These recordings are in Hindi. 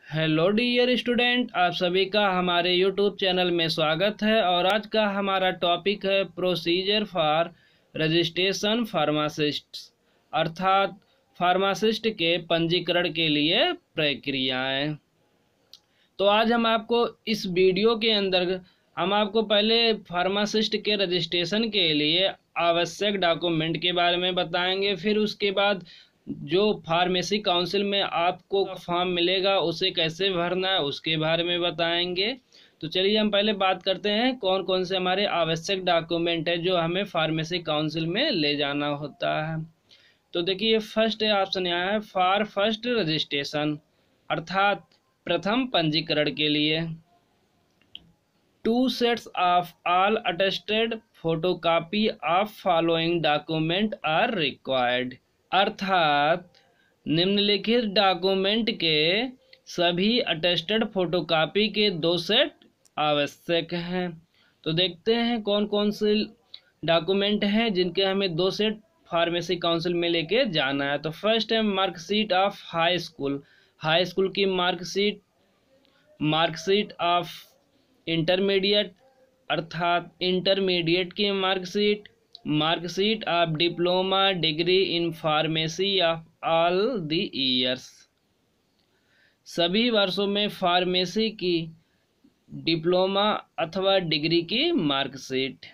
हेलो डियर स्टूडेंट, आप सभी का हमारे यूट्यूब चैनल में स्वागत है। और आज का हमारा टॉपिक है प्रोसीजर फॉर रजिस्ट्रेशन फार्मासिस्ट, अर्थात फार्मासिस्ट के पंजीकरण के लिए प्रक्रियाएं। तो आज इस वीडियो के अंदर हम आपको पहले फार्मासिस्ट के रजिस्ट्रेशन के लिए आवश्यक डॉक्यूमेंट के बारे में बताएंगे। फिर उसके बाद जो फार्मेसी काउंसिल में आपको फॉर्म मिलेगा उसे कैसे भरना है उसके बारे में बताएंगे। तो चलिए हम पहले बात करते हैं कौन कौन से हमारे आवश्यक डॉक्यूमेंट है जो हमें फार्मेसी काउंसिल में ले जाना होता है। तो देखिए फर्स्ट ऑप्शन यहाँ है फॉर फर्स्ट रजिस्ट्रेशन, अर्थात प्रथम पंजीकरण के लिए 2 sets of all attested photocopy of following document are required, अर्थात निम्नलिखित डॉक्यूमेंट के सभी अटेस्टेड फोटोकॉपी के 2 सेट आवश्यक हैं। तो देखते हैं कौन कौन से डॉक्यूमेंट हैं जिनके हमें 2 सेट फार्मेसी काउंसिल में लेके जाना है। तो फर्स्ट है मार्कशीट ऑफ हाई स्कूल की मार्कशीट ऑफ इंटरमीडिएट, अर्थात इंटरमीडिएट की marksheet of diploma degree in pharmacy of all the years, सभी वर्षों में फार्मेसी की डिप्लोमा अथवा डिग्री की मार्कशीट।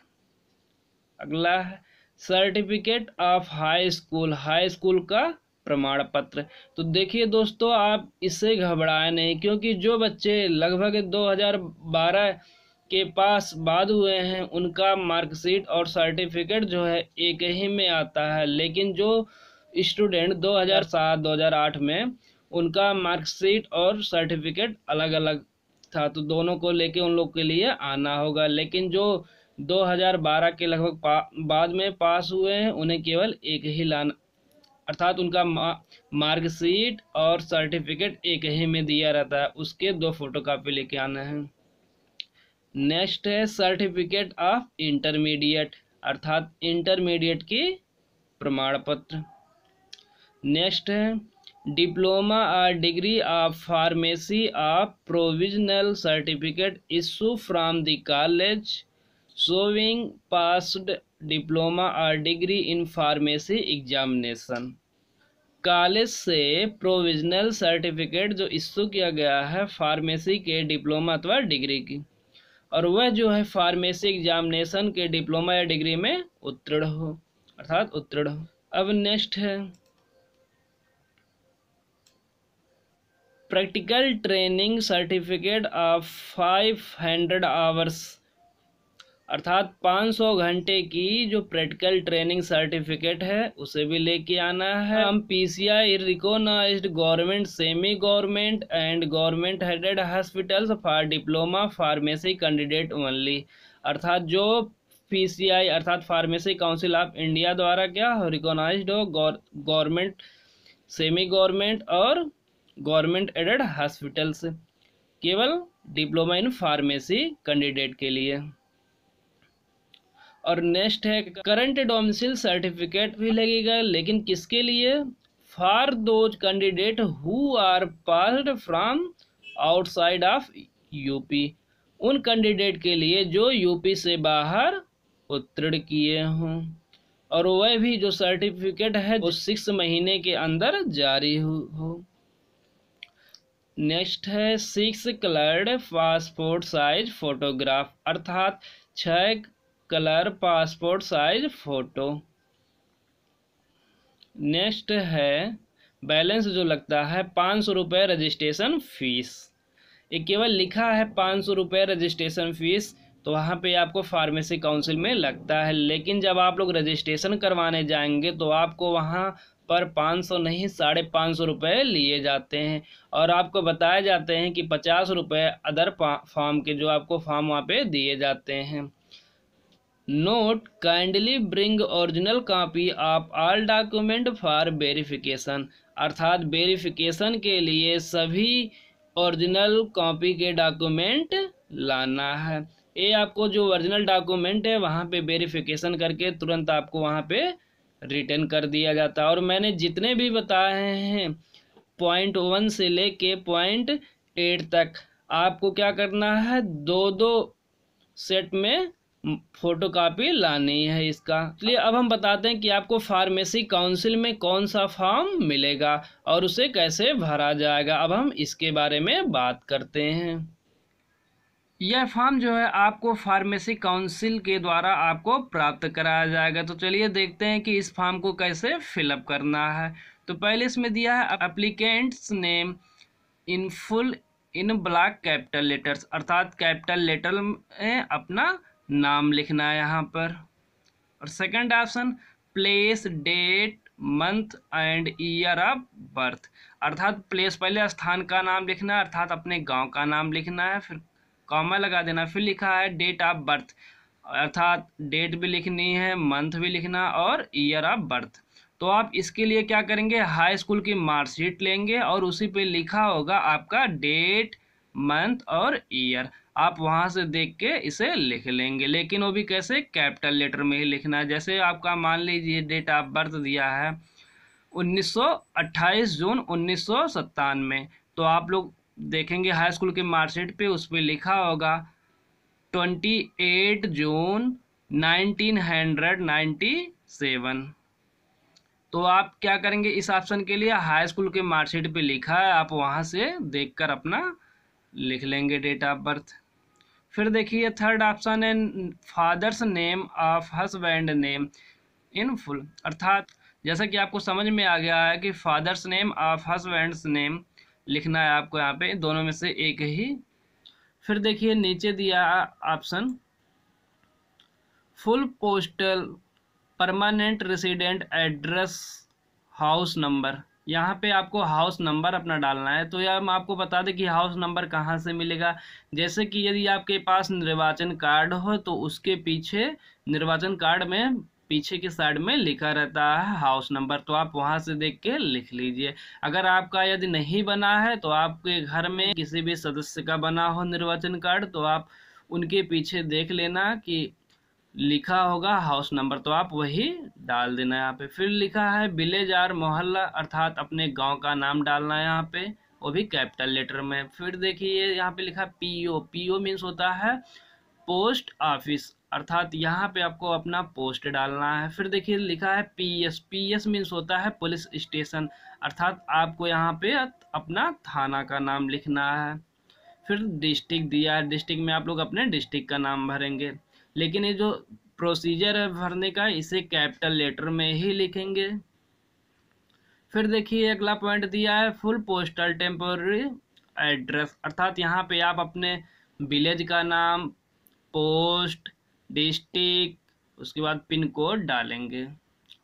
अगला है सर्टिफिकेट ऑफ हाई स्कूल का प्रमाण पत्र। तो देखिए दोस्तों, आप इससे घबराए नहीं, क्योंकि जो बच्चे लगभग 2012 के पास बाद हुए हैं उनका मार्कशीट और सर्टिफिकेट जो है एक ही में आता है, लेकिन जो स्टूडेंट 2007-2008 में उनका मार्कशीट और सर्टिफिकेट अलग अलग था, तो दोनों को लेके उन लोग के लिए आना होगा। लेकिन जो 2012 के लगभग बाद में पास हुए हैं उन्हें केवल एक ही लाना, अर्थात उनका मार्कशीट और सर्टिफिकेट एक ही में दिया रहता है, उसके 2 फोटोकॉपी लेके आना है। नेक्स्ट है सर्टिफिकेट ऑफ इंटरमीडिएट, अर्थात इंटरमीडिएट की प्रमाण पत्र। नेक्स्ट है डिप्लोमा और degree of pharmacy of provisional certificate issue from the college showing passed diploma और degree in pharmacy examination. College से प्रोविजनल सर्टिफिकेट जो इशू किया गया है फार्मेसी के डिप्लोमा अथवा डिग्री की, और वह जो है फार्मेसी एग्जामिनेशन के डिप्लोमा या डिग्री में उत्तीर्ण हो, अर्थात उत्तीर्ण हो। अब नेक्स्ट है practical training certificate of 500 hours, अर्थात 500 घंटे की जो प्रैक्टिकल ट्रेनिंग सर्टिफिकेट है उसे भी लेके आना है। हम PCI recognised government, semi government and government headed hospitals for diploma pharmacy candidate only, अर्थात जो पीसीआई अर्थात फार्मेसी काउंसिल ऑफ इंडिया द्वारा क्या हो रिकॉग्नाइज्ड हो, गवर्नमेंट, सेमी गवर्नमेंट और गवर्नमेंट एडेड हॉस्पिटल्स, केवल डिप्लोमा इन फार्मेसी कैंडिडेट के लिए। और नेक्स्ट है करंट डोमिसाइल सर्टिफिकेट भी लगेगा, लेकिन किसके लिए? For those candidate who are passed from outside of UP, उन कैंडिडेट के लिए जो यूपी से बाहर उत्तीर्ण किए हों, और वह भी जो सर्टिफिकेट है वो 6 महीने के अंदर जारी हो। नेक्स्ट है 6 कलर्ड पासपोर्ट साइज फोटोग्राफ, अर्थात 6 colour passport size photo. Next है बैलेंस जो लगता है 500 रुपये रजिस्ट्रेशन फीस, ये केवल लिखा है 500 रुपये रजिस्ट्रेशन फीस, तो वहाँ पे आपको फार्मेसी काउंसिल में लगता है, लेकिन जब आप लोग रजिस्ट्रेशन करवाने जाएंगे तो आपको वहाँ पर 500 नहीं 550 रुपये लिए जाते हैं, और आपको बताए जाते हैं कि 50 रुपये अदर फॉर्म के जो आपको फॉर्म वहाँ पे दिए जाते हैं। Note kindly bring original copy of all document for verification, अर्थात वेरिफिकेशन के लिए सभी ओरिजिनल कॉपी के डॉक्यूमेंट लाना है। ये आपको जो ओरिजिनल डॉक्यूमेंट है वहाँ पे वेरिफिकेशन करके तुरंत आपको वहाँ पे रिटर्न कर दिया जाता है। और मैंने जितने भी बताए हैं पॉइंट 1 से लेके पॉइंट 8 तक आपको क्या करना है, दो दो सेट में फोटोकॉपी लानी है इसका। इसलिए अब हम बताते हैं कि आपको फार्मेसी काउंसिल में कौन सा फॉर्म मिलेगा और उसे कैसे भरा जाएगा। अब हम इसके बारे में बात करते हैं। यह फॉर्म जो है आपको फार्मेसी काउंसिल के द्वारा आपको प्राप्त कराया जाएगा। तो चलिए देखते हैं कि इस फॉर्म को कैसे फिलअप करना है। तो पहले इसमें दिया है applicants name in full in block capital letters, अर्थात कैपिटल लेटर में अपना नाम लिखना है यहाँ पर। और second option place date month and year of birth, अर्थात प्लेस पहले स्थान का नाम लिखना है, अर्थात अपने गांव का नाम लिखना है, फिर कॉमा लगा देना, फिर लिखा है डेट ऑफ बर्थ, अर्थात डेट भी लिखनी है, मंथ भी लिखना और ईयर ऑफ बर्थ। तो आप इसके लिए क्या करेंगे, हाई स्कूल की मार्कशीट लेंगे और उसी पे लिखा होगा आपका डेट मंथ और ईयर, आप वहां से देख के इसे लिख लेंगे। लेकिन वो भी कैसे, कैपिटल लेटर में ही लिखना है। जैसे आपका मान लीजिए डेट ऑफ बर्थ दिया है 28 जून 1997, तो आप लोग देखेंगे हाई स्कूल के मार्कशीट पे उस पर लिखा होगा 28 जून 1997। तो आप क्या करेंगे, इस ऑप्शन के लिए हाई स्कूल के मार्कशीट पे लिखा है, आप वहां से देखकर अपना लिख लेंगे डेट ऑफ बर्थ। फिर देखिए थर्ड ऑप्शन है fathers name of husband name in full, अर्थात जैसा कि आपको समझ में आ गया है कि father's name of husband's name लिखना है आपको यहाँ पे, दोनों में से एक ही। फिर देखिए नीचे दिया option full postal permanent resident address house number, यहाँ पे आपको हाउस नंबर अपना डालना है। तो यार हम आपको बता दें कि हाउस नंबर कहाँ से मिलेगा। जैसे कि यदि आपके पास निर्वाचन कार्ड हो तो उसके पीछे निर्वाचन कार्ड में पीछे की साइड में लिखा रहता है हाउस नंबर, तो आप वहां से देख के लिख लीजिए। अगर आपका यदि नहीं बना है तो आपके घर में किसी भी सदस्य का बना हो निर्वाचन कार्ड, तो आप उनके पीछे देख लेना कि लिखा होगा हाउस नंबर, तो आप वही डाल देना यहाँ पे। फिर लिखा है विलेज और मोहल्ला, अर्थात अपने गांव का नाम डालना है यहाँ पे, वो भी कैपिटल लेटर में। फिर देखिए यहाँ पे लिखा पीओ, पीओ मीन्स होता है पोस्ट ऑफिस, अर्थात यहाँ पे आपको अपना पोस्ट डालना है। फिर देखिए लिखा है पीएस, पीएस मीन्स होता है पुलिस स्टेशन, अर्थात आपको यहाँ पे अपना थाना का नाम लिखना है। फिर डिस्ट्रिक्ट दिया है, डिस्ट्रिक्ट में आप लोग अपने डिस्ट्रिक्ट का नाम भरेंगे, लेकिन ये जो प्रोसीजर है भरने का इसे कैपिटल लेटर में ही लिखेंगे। फिर देखिए अगला पॉइंट दिया है फुल पोस्टल टेम्पोररी एड्रेस, अर्थात यहाँ पे आप अपने विलेज का नाम, पोस्ट, डिस्ट्रिक्ट, उसके बाद पिन कोड डालेंगे।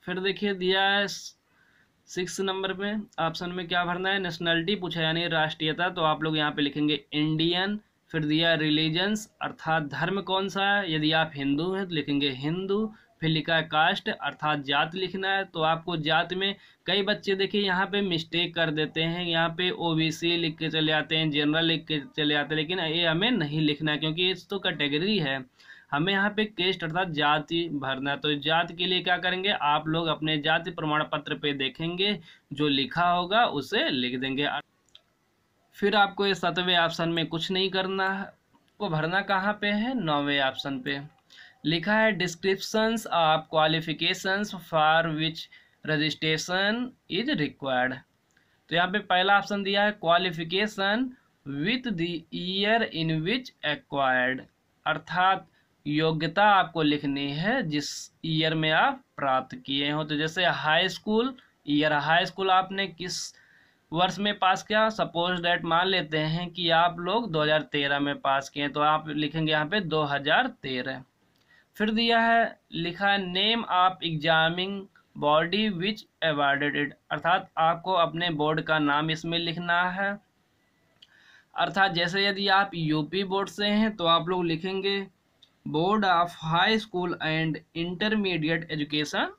फिर देखिए दिया है 6 नंबर पे ऑप्शन में क्या भरना है, नेशनलिटी पूछा यानी राष्ट्रीयता, तो आप लोग यहाँ पे लिखेंगे इंडियन। फिर दिया रिलीजन्स, अर्थात धर्म कौन सा है, यदि आप हिंदू हैं तो लिखेंगे हिंदू। फिर लिखा है कास्ट, अर्थात जात लिखना है, तो आपको जात में कई बच्चे देखिए यहाँ पे मिस्टेक कर देते हैं, यहाँ पे ओबीसी लिख के चले आते हैं, जनरल लिख के चले आते हैं, लेकिन ये हमें नहीं लिखना है क्योंकि ये तो कैटेगरी है, हमें यहाँ पे केस्ट अर्थात जाति भरना है। तो जाति के लिए क्या करेंगे, आप लोग अपने जाति प्रमाण पत्र पे देखेंगे जो लिखा होगा उसे लिख देंगे। फिर आपको ये 7वें ऑप्शन में कुछ नहीं करना है, वो भरना कहाँ पे है, 9वें ऑप्शन पे लिखा है descriptions of qualifications for which registration is required. तो यहाँ पे पहला ऑप्शन दिया है qualification with the year in which acquired, अर्थात योग्यता आपको लिखनी है जिस ईयर में आप प्राप्त किए हो। तो जैसे high school year, high school आपने किस वर्ष में पास किया, सपोज डेट मान लेते हैं कि आप लोग 2013 में पास किए, तो आप लिखेंगे यहाँ पे 2013। फिर दिया है लिखा है name of examining body which awarded it, अर्थात आपको अपने बोर्ड का नाम इसमें लिखना है, अर्थात जैसे यदि आप यूपी बोर्ड से हैं तो आप लोग लिखेंगे board of high school and intermediate education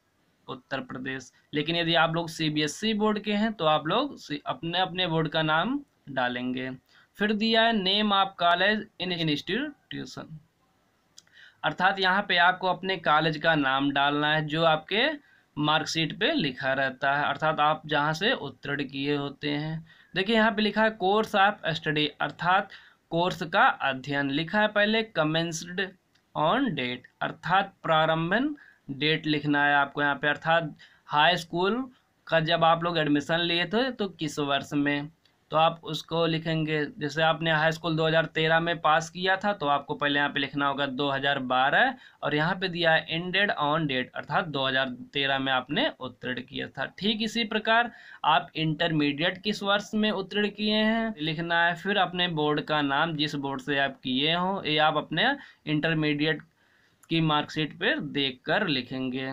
Uttar Pradesh, लेकिन यदि आप लोग सीबीएसई बोर्ड के हैं तो आप लोग अपने अपने बोर्ड का नाम डालेंगे। फिर दिया है name of college in institution, अर्थात यहाँ पे आपको अपने कॉलेज का नाम डालना है जो आपके मार्कशीट पे लिखा रहता है, अर्थात आप जहाँ से उत्तीर्ण किए होते हैं। देखिए यहाँ पे लिखा है कोर्स ऑफ स्टडी, अर्थात कोर्स का अध्ययन। लिखा है पहले कमेंस्ड ऑन डेट, अर्थात प्रारंभन डेट लिखना है आपको यहाँ पे, अर्थात हाई स्कूल का जब आप लोग एडमिशन लिए थे तो किस वर्ष में, तो आप उसको लिखेंगे। जैसे आपने हाई स्कूल 2013 में पास किया था तो आपको पहले यहाँ पे लिखना होगा 2012, और यहाँ पे दिया है एंडेड ऑन डेट, अर्थात 2013 में आपने उत्तीर्ण किया था। ठीक इसी प्रकार आप इंटरमीडिएट किस वर्ष में उत्तीर्ण किए हैं लिखना है। फिर अपने बोर्ड का नाम, जिस बोर्ड से आप किए हो, ये आप अपने इंटरमीडिएट की मार्कशीट पर देख कर लिखेंगे।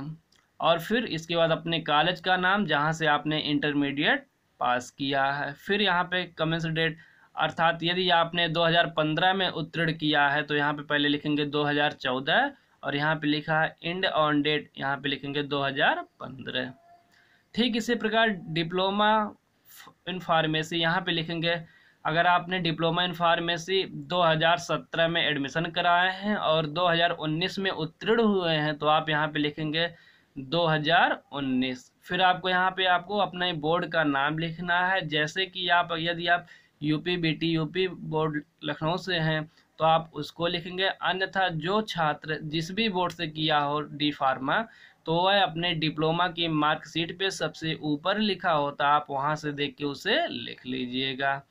और फिर इसके बाद अपने कॉलेज का नाम जहाँ से आपने इंटरमीडिएट पास किया है। फिर यहाँ पे कमेंस डेट, अर्थात यदि आपने 2015 में उत्तीर्ण किया है तो यहाँ पे पहले लिखेंगे 2014, और यहाँ पे लिखा है एंड ऑन डेट, यहाँ पे लिखेंगे 2015। ठीक इसी प्रकार डिप्लोमा इन फार्मेसी, यहाँ पे लिखेंगे अगर आपने डिप्लोमा इन फार्मेसी 2017 में एडमिशन कराए हैं और 2019 में उत्तीर्ण हुए हैं तो आप यहाँ पे लिखेंगे 2019। फिर आपको यहाँ पे आपको अपने बोर्ड का नाम लिखना है, जैसे कि आप यदि आप UP BT UP board Lucknow से हैं तो आप उसको लिखेंगे, अन्यथा जो छात्र जिस भी बोर्ड से किया हो डी फार्मा तो वह अपने डिप्लोमा की मार्कशीट पे सबसे ऊपर लिखा होता, आप वहाँ से देख के उसे लिख लीजिएगा।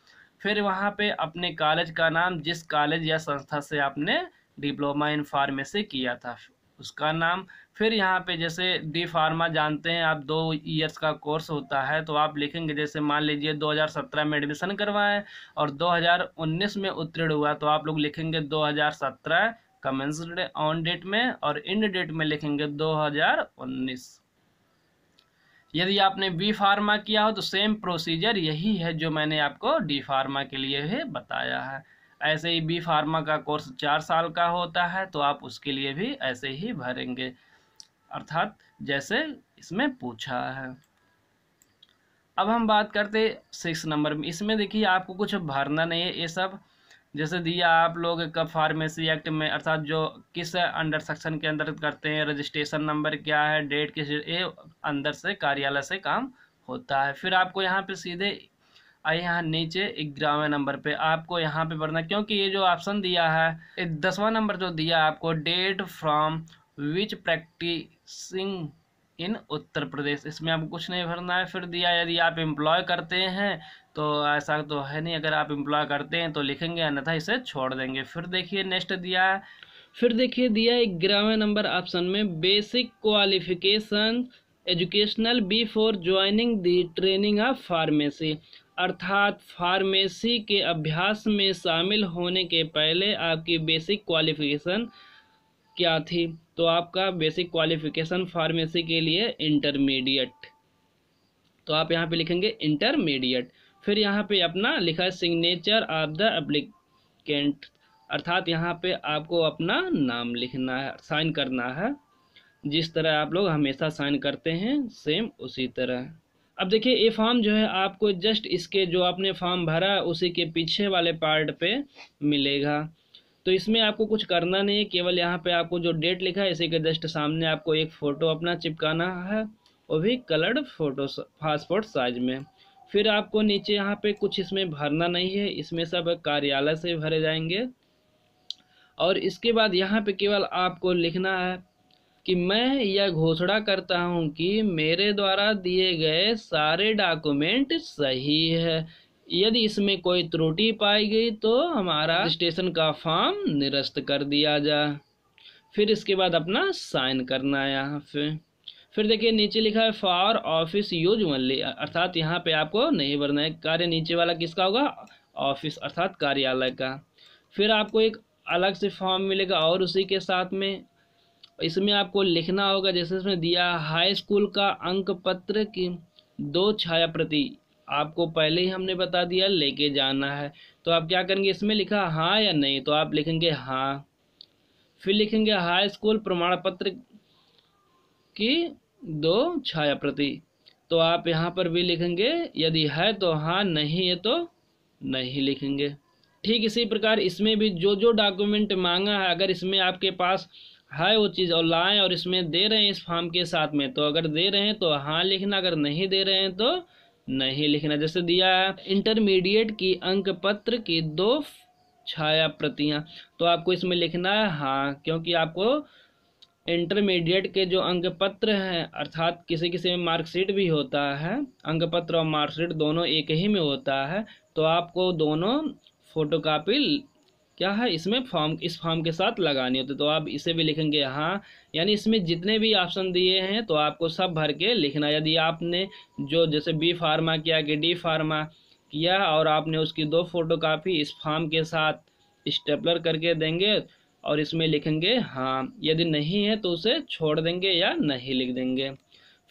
फिर वहाँ पे अपने कॉलेज का नाम, जिस कॉलेज या संस्था से आपने डिप्लोमा इन फार्मेसी किया था उसका नाम। फिर यहाँ पे जैसे डी फार्मा जानते हैं आप 2 ईयर्स का कोर्स होता है, तो आप लिखेंगे जैसे मान लीजिए 2017 में एडमिशन करवाएं और 2019 में उत्तीर्ण हुआ तो आप लोग लिखेंगे 2017 कमेंस्ड ऑन डेट में, और एंड डेट में लिखेंगे 2019। यदि आपने बी फार्मा किया हो तो सेम प्रोसीजर यही है जो मैंने आपको डी फार्मा के लिए है बताया है। ऐसे ही बी फार्मा का कोर्स 4 साल का होता है तो आप उसके लिए भी ऐसे ही भरेंगे, अर्थात जैसे इसमें पूछा है। अब हम बात करते 6 नंबर में। इसमें देखिए आपको कुछ भरना नहीं है, ये सब जैसे दिया आप लोग का फार्मेसी एक्ट में, अर्थात जो किस अंडर सेक्शन के अंदर करते हैं, रजिस्ट्रेशन नंबर क्या है, डेट किस, ये अंदर से कार्यालय से काम होता है। फिर आपको यहाँ पे सीधे आइए यहाँ नीचे 11वें नंबर पे आपको यहाँ पे भरना, क्योंकि ये जो ऑप्शन दिया है 10वां नंबर जो दिया आपको, डेट फ्रॉम विच प्रैक्टिसिंग इन उत्तर प्रदेश, इसमें आपको कुछ नहीं भरना है। फिर दिया यदि आप एम्प्लॉय करते हैं तो ऐसा तो है नहीं, अगर आप एम्प्लॉय करते हैं तो लिखेंगे, अन्यथा इसे छोड़ देंगे। फिर देखिए नेक्स्ट दिया है, फिर देखिए दिया 11वें नंबर ऑप्शन में basic qualification educational before joining the training of pharmacy, अर्थात फार्मेसी के अभ्यास में शामिल होने के पहले आपकी बेसिक क्वालिफिकेशन क्या थी, तो आपका बेसिक क्वालिफिकेशन फार्मेसी के लिए इंटरमीडिएट, तो आप यहाँ पे लिखेंगे इंटरमीडिएट। फिर यहाँ पे अपना लिखा है सिग्नेचर ऑफ द एप्लीकेंट, अर्थात यहाँ पे आपको अपना नाम लिखना है, साइन करना है, जिस तरह आप लोग हमेशा साइन करते हैं सेम उसी तरह। अब देखिए ये फॉर्म जो है आपको जस्ट इसके जो आपने फॉर्म भरा है उसी के पीछे वाले पार्ट पे मिलेगा, तो इसमें आपको कुछ करना नहीं है, केवल यहाँ पे आपको जो डेट लिखा है इसी के जस्ट सामने आपको एक फ़ोटो अपना चिपकाना है, वो भी कलर्ड फोटो पासपोर्ट साइज में। फिर आपको नीचे यहाँ पे कुछ इसमें भरना नहीं है, इसमें सब कार्यालय से भरे जाएंगे। और इसके बाद यहाँ पे केवल आपको लिखना है कि मैं यह घोषणा करता हूँ कि मेरे द्वारा दिए गए सारे डॉक्यूमेंट सही है, यदि इसमें कोई त्रुटि पाई गई तो हमारा रजिस्ट्रेशन का फॉर्म निरस्त कर दिया जाए। फिर इसके बाद अपना साइन करना है यहाँ पे। फिर देखिए नीचे लिखा है फॉर ऑफिस यूज ओनली, अर्थात यहाँ पे आपको नहीं भरना है, कार्य नीचे वाला किसका होगा, ऑफिस अर्थात कार्यालय का। फिर आपको एक अलग से फॉर्म मिलेगा और उसी के साथ में इसमें आपको लिखना होगा, जैसे इसमें दिया हाई स्कूल का अंक पत्र की 2 छाया प्रति आपको पहले ही हमने बता दिया लेके जाना है, तो आप क्या करेंगे, इसमें लिखा हाँ या नहीं, तो आप लिखेंगे हाँ। फिर लिखेंगे हाई स्कूल प्रमाण पत्र की 2 छाया प्रति, तो आप यहाँ पर भी लिखेंगे, यदि है तो हाँ, नहीं है तो नहीं लिखेंगे। ठीक इसी प्रकार इसमें भी जो जो डॉक्यूमेंट मांगा है, अगर इसमें आपके पास है वो चीज़ और लाएं और इसमें दे रहे हैं इस फॉर्म के साथ में, तो अगर दे रहे हैं तो हाँ लिखना, अगर नहीं दे रहे हैं तो नहीं लिखना। जैसे दिया है इंटरमीडिएट की अंक पत्र की 2 छाया प्रतियां, तो आपको इसमें लिखना है हाँ, क्योंकि आपको इंटरमीडिएट के जो अंक पत्र हैं, अर्थात किसी किसी में मार्कशीट भी होता है, अंक पत्र और मार्कशीट दोनों एक ही में होता है, तो आपको दोनों फोटोकॉपी क्या है इसमें इस फॉर्म के साथ लगानी होती है। तो आप इसे भी लिखेंगे हाँ, यानी इसमें जितने भी ऑप्शन दिए हैं तो आपको सब भर के लिखना। यदि आपने जो जैसे बी फार्मा किया कि डी फार्मा किया और आपने उसकी 2 फोटोकॉपी इस फॉर्म के साथ स्टेपलर करके देंगे और इसमें लिखेंगे हाँ, यदि नहीं है तो उसे छोड़ देंगे या नहीं लिख देंगे।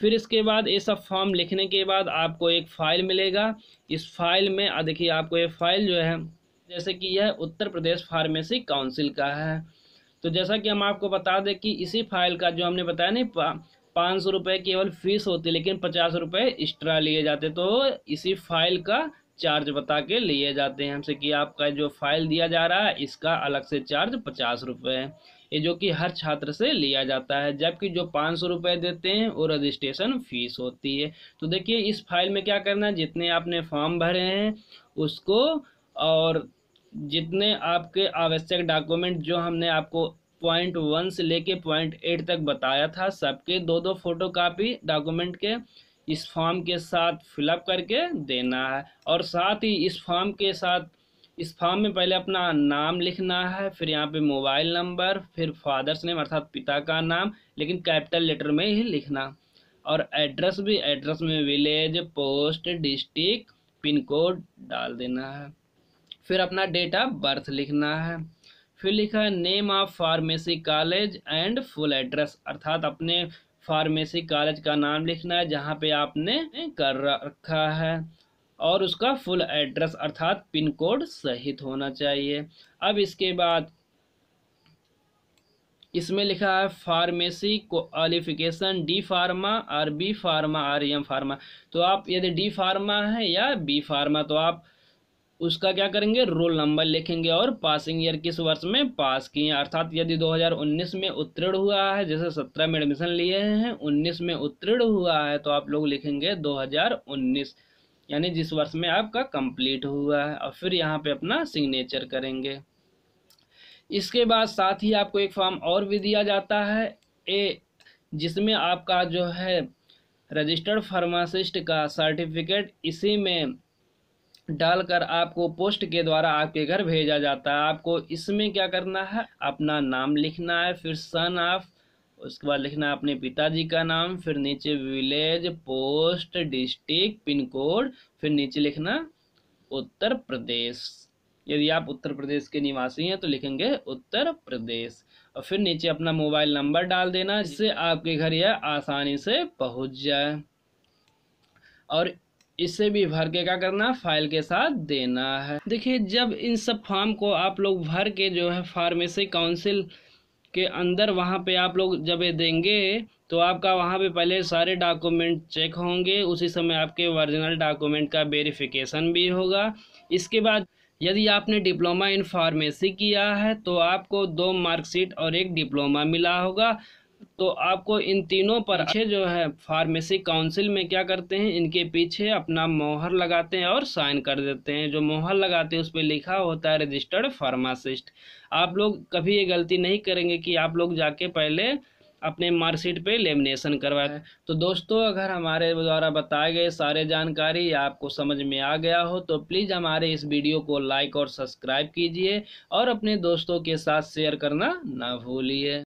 फिर इसके बाद ये सब फॉर्म लिखने के बाद आपको एक फ़ाइल मिलेगा। इस फाइल में देखिए आपको ये फाइल जो है, जैसे कि यह उत्तर प्रदेश फार्मेसी काउंसिल का है, तो जैसा कि हम आपको बता दें कि इसी फाइल का जो हमने बताया नहीं 500 रुपये केवल फीस होती है, लेकिन 50 रुपये एक्स्ट्रा लिए जाते, तो इसी फाइल का चार्ज बता के लिए जाते हैं हमसे कि आपका जो फाइल दिया जा रहा है इसका अलग से चार्ज 50 रुपये है, ये जो कि हर छात्र से लिया जाता है, जबकि जो 500 रुपये देते हैं वो रजिस्ट्रेशन फीस होती है। तो देखिए इस फाइल में क्या करना है, जितने आपने फॉर्म भरे हैं उसको और जितने आपके आवश्यक डॉक्यूमेंट जो हमने आपको पॉइंट 1 से लेके पॉइंट 8 तक बताया था, सबके 2-2 फोटोकॉपी डॉक्यूमेंट के इस फॉर्म के साथ फिलअप करके देना है। और साथ ही इस फॉर्म में पहले अपना नाम लिखना है, फिर यहाँ पे मोबाइल नंबर, फिर फादर्स नेम अर्थात पिता का नाम, लेकिन कैपिटल लेटर में ही लिखना, और एड्रेस में village, post, district, pin code डाल देना है। फिर अपना डेट ऑफ बर्थ लिखना है। फिर लिखा है name of pharmacy college and full address, अर्थात अपने फार्मेसी कॉलेज का नाम लिखना है जहाँ पे आपने कर रखा है, और उसका फुल एड्रेस अर्थात पिन कोड सहित होना चाहिए। अब इसके बाद इसमें लिखा है फार्मेसी क्वालिफिकेशन डी फार्मा और बी फार्मा और एम फार्मा, तो आप यदि डी फार्मा है या बी फार्मा तो आप उसका क्या करेंगे, रोल नंबर लिखेंगे और पासिंग ईयर किस वर्ष में पास किए, अर्थात यदि 2019 में उत्तीर्ण हुआ है, जैसे 17 में एडमिशन लिए हैं 19 में उत्तीर्ण हुआ है, तो आप लोग लिखेंगे 2019, यानी जिस वर्ष में आपका कंप्लीट हुआ है, और फिर यहाँ पे अपना सिग्नेचर करेंगे। इसके बाद साथ ही आपको एक फॉर्म और भी दिया जाता है जिसमें आपका जो है रजिस्टर्ड फार्मासिस्ट का सर्टिफिकेट इसी में डालकर आपको पोस्ट के द्वारा आपके घर भेजा जाता है। आपको इसमें क्या करना है, अपना नाम लिखना है, फिर सन ऑफ, उसके बाद लिखना है अपने पिताजी का नाम, फिर नीचे village, post, district, pin code, फिर नीचे लिखना उत्तर प्रदेश, यदि आप उत्तर प्रदेश के निवासी हैं तो लिखेंगे उत्तर प्रदेश, और फिर नीचे अपना मोबाइल नंबर डाल देना जिससे आपके घर यह आसानी से पहुंच जाए। और इसे भी भर के क्या करना, फाइल के साथ देना है। देखिए जब इन सब फॉर्म को आप लोग भर के जो है फार्मेसी काउंसिल के अंदर वहाँ पे आप लोग जब ये देंगे तो आपका वहाँ पे पहले सारे डॉक्यूमेंट चेक होंगे, उसी समय आपके ओरिजिनल डॉक्यूमेंट का वेरिफिकेशन भी होगा। इसके बाद यदि आपने डिप्लोमा इन फार्मेसी किया है तो आपको 2 मार्कशीट और 1 डिप्लोमा मिला होगा, तो आपको इन तीनों पर अच्छे जो है फार्मेसी काउंसिल में क्या करते हैं, इनके पीछे अपना मोहर लगाते हैं और साइन कर देते हैं। जो मोहर लगाते हैं उस पर लिखा होता है रजिस्टर्ड फार्मासिस्ट। आप लोग कभी ये गलती नहीं करेंगे कि आप लोग जाके पहले अपने मार्कशीट पे लेमिनेशन करवाए। तो दोस्तों अगर हमारे द्वारा बताए गए सारे जानकारी आपको समझ में आ गया हो तो प्लीज़ हमारे इस वीडियो को लाइक और सब्सक्राइब कीजिए और अपने दोस्तों के साथ शेयर करना ना भूलिए।